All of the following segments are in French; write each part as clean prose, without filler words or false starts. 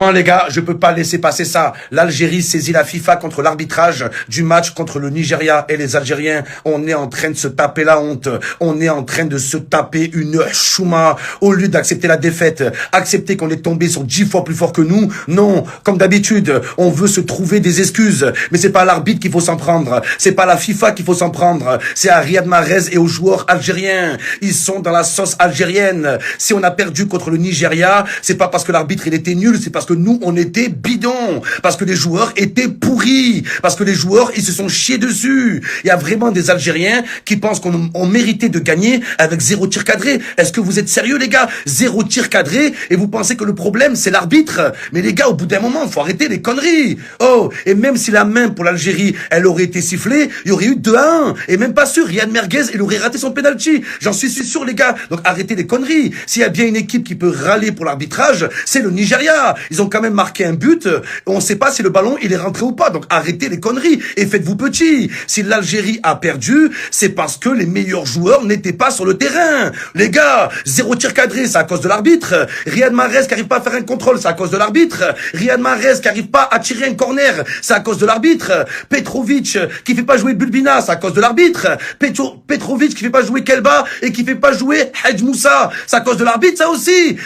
Non les gars, je peux pas laisser passer ça. L'Algérie saisit la FIFA contre l'arbitrage du match contre le Nigeria et les Algériens. On est en train de se taper la honte. On est en train de se taper une chouma. Au lieu d'accepter la défaite, accepter qu'on est tombé sur 10 fois plus fort que nous. Non, comme d'habitude, on veut se trouver des excuses. Mais c'est pas à l'arbitre qu'il faut s'en prendre. C'est pas à la FIFA qu'il faut s'en prendre. C'est à Riyad Mahrez et aux joueurs algériens. Ils sont dans la sauce algérienne. Si on a perdu contre le Nigeria, c'est pas parce que l'arbitre il était nul, c'est parce que nous, on était bidons, parce que les joueurs étaient pourris, parce que les joueurs, ils se sont chiés dessus. Il y a vraiment des Algériens qui pensent qu'on méritait de gagner avec 0 tir cadré. Est-ce que vous êtes sérieux, les gars? 0 tir cadré et vous pensez que le problème, c'est l'arbitre? Mais les gars, au bout d'un moment, il faut arrêter les conneries. Oh, et même si la main pour l'Algérie, elle aurait été sifflée, il y aurait eu 2-1. Et même pas sûr, Riyad Mahrez, il aurait raté son penalty. J'en suis sûr, les gars. Donc arrêtez les conneries. S'il y a bien une équipe qui peut râler pour l'arbitrage, c'est le Nigeria. Ils ont quand même marqué un but, on ne sait pas si le ballon il est rentré ou pas, donc arrêtez les conneries et faites-vous petit. Si l'Algérie a perdu, c'est parce que les meilleurs joueurs n'étaient pas sur le terrain. Les gars, 0 tir cadré, c'est à cause de l'arbitre. Riyad Mahrez qui arrive pas à faire un contrôle, c'est à cause de l'arbitre. Riyad Mahrez qui arrive pas à tirer un corner, c'est à cause de l'arbitre. Petrovic qui fait pas jouer Bulbina, c'est à cause de l'arbitre. Petrovic qui fait pas jouer Kelba et qui fait pas jouer Hadj Moussa, c'est à cause de l'arbitre ça aussi.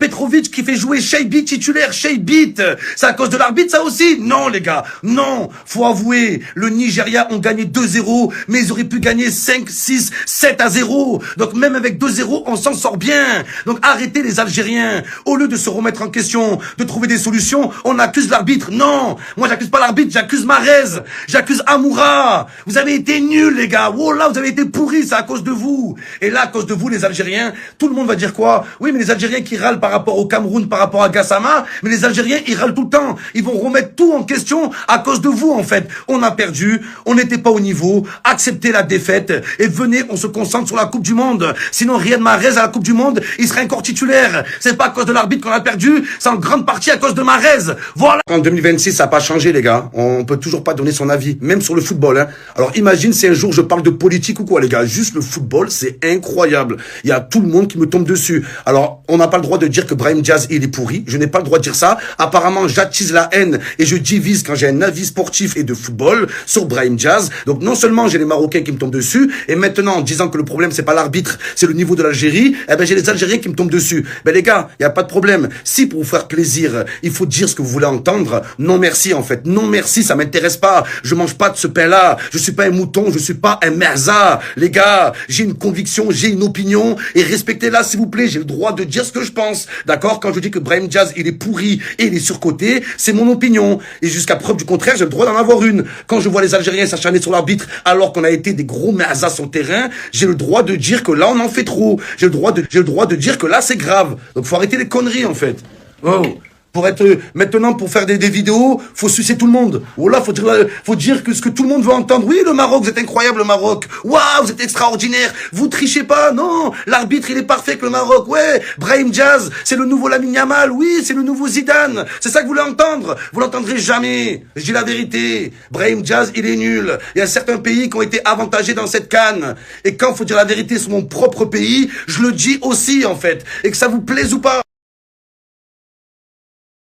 Petrovic qui fait jouer Shaibi titulaire, Bit, c'est à cause de l'arbitre ça aussi? Non les gars, non, faut avouer, le Nigeria ont gagné 2-0, mais ils auraient pu gagner 5, 6, 7-0. Donc même avec 2-0, on s'en sort bien. Donc arrêtez les Algériens. Au lieu de se remettre en question, de trouver des solutions, on accuse l'arbitre. Non, moi j'accuse pas l'arbitre, j'accuse Mahrez, j'accuse Amoura. Vous avez été nuls les gars, oh là vous avez été pourris, c'est à cause de vous. Et là à cause de vous les Algériens, tout le monde va dire quoi? Oui mais les Algériens qui râlent par rapport au Cameroun, par rapport à Gassama, mais les Algériens, ils râlent tout le temps. Ils vont remettre tout en question à cause de vous, en fait. On a perdu, on n'était pas au niveau, acceptez la défaite et venez, on se concentre sur la Coupe du Monde. Sinon, Riyad Mahrez à la Coupe du Monde, il serait encore titulaire. C'est pas à cause de l'arbitre qu'on a perdu, c'est en grande partie à cause de Mahrez. Voilà. En 2026, ça n'a pas changé, les gars. On peut toujours pas donner son avis, même sur le football, hein. Alors imagine si un jour je parle de politique ou quoi, les gars. Juste le football, c'est incroyable. Il y a tout le monde qui me tombe dessus. Alors, on n'a pas le droit de dire que Brahim Diaz, il est pourri. Je n'ai pas le droit de dire ça. Apparemment, j'attise la haine et je divise quand j'ai un avis sportif et de football sur Brahim Diaz. Donc, non seulement j'ai les Marocains qui me tombent dessus, et maintenant, en disant que le problème, c'est pas l'arbitre, c'est le niveau de l'Algérie, eh ben, j'ai les Algériens qui me tombent dessus. Ben, les gars, il y a pas de problème. Si pour vous faire plaisir, il faut dire ce que vous voulez entendre, non merci, en fait. Non merci, ça m'intéresse pas. Je mange pas de ce pain-là. Je suis pas un mouton, je suis pas un merza. Les gars, j'ai une conviction, j'ai une opinion, et respectez-la, s'il vous plaît. J'ai le droit de dire ce que je pense. D'accord? Quand je dis que Brahim Diaz, il est pourri et il est surcoté, c'est mon opinion. Et jusqu'à preuve du contraire, j'ai le droit d'en avoir une. Quand je vois les Algériens s'acharner sur l'arbitre alors qu'on a été des gros merzas sur le terrain, j'ai le droit de dire que là, on en fait trop. J'ai le droit de dire que là, c'est grave. Donc, faut arrêter les conneries, en fait. Oh. Pour être, maintenant, pour faire des vidéos, faut sucer tout le monde. Oh là, faut dire que ce que tout le monde veut entendre. Oui, le Maroc, vous êtes incroyable, le Maroc. Waouh, vous êtes extraordinaire. Vous trichez pas, non. L'arbitre, il est parfait que le Maroc. Ouais. Brahim Diaz, c'est le nouveau Lamine Yamal. Oui, c'est le nouveau Zidane. C'est ça que vous voulez entendre. Vous l'entendrez jamais. Je dis la vérité. Brahim Diaz, il est nul. Il y a certains pays qui ont été avantagés dans cette CAN. Et quand faut dire la vérité sur mon propre pays, je le dis aussi, en fait. Et que ça vous plaise ou pas.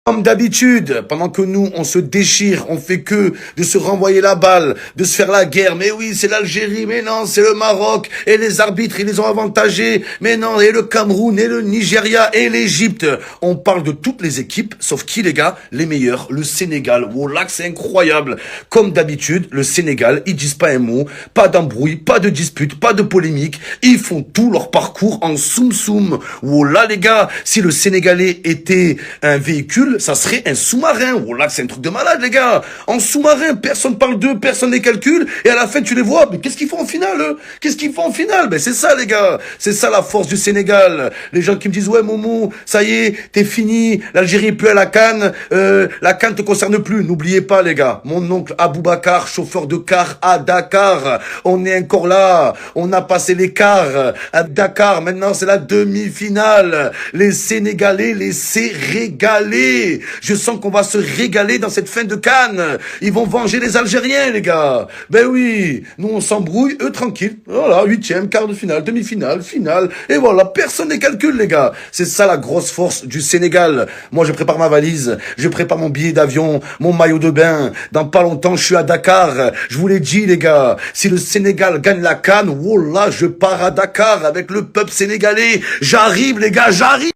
Comme d'habitude, pendant que nous, on se déchire, on fait que de se renvoyer la balle, de se faire la guerre. Mais oui, c'est l'Algérie, mais non, c'est le Maroc. Et les arbitres, ils les ont avantagés. Mais non, et le Cameroun, et le Nigeria, et l'Égypte. On parle de toutes les équipes, sauf qui, les gars? Les meilleurs, le Sénégal. Oh là, c'est incroyable. Comme d'habitude, le Sénégal, ils disent pas un mot, pas d'embrouille, pas de dispute, pas de polémique. Ils font tout leur parcours en soum-soum. Oh là, les gars, si le Sénégalais était un véhicule, ça serait un sous-marin. Oh là, c'est un truc de malade, les gars. En sous-marin, personne parle d'eux, personne les calcule, et à la fin, tu les vois. Mais qu'est-ce qu'ils font en finale, eux? Qu'est-ce qu'ils font en finale? Ben, c'est ça, les gars. C'est ça, la force du Sénégal. Les gens qui me disent, ouais, Momo, ça y est, t'es fini, l'Algérie est plus à la CAN, la CAN te concerne plus. N'oubliez pas, les gars. Mon oncle Aboubacar, chauffeur de car à Dakar. On est encore là. On a passé l'écart à Dakar. Maintenant, c'est la demi-finale. Les Sénégalais, laissez régaler. régaler. Je sens qu'on va se régaler dans cette fin de CAN. Ils vont venger les Algériens, les gars. Ben oui, nous on s'embrouille, eux tranquilles. Voilà, huitième, quart de finale, demi-finale, finale. Et voilà, personne ne calcule, les gars. C'est ça la grosse force du Sénégal. Moi, je prépare ma valise, je prépare mon billet d'avion, mon maillot de bain. Dans pas longtemps, je suis à Dakar. Je vous l'ai dit, les gars, si le Sénégal gagne la CAN, oh là, je pars à Dakar avec le peuple sénégalais. J'arrive, les gars, j'arrive.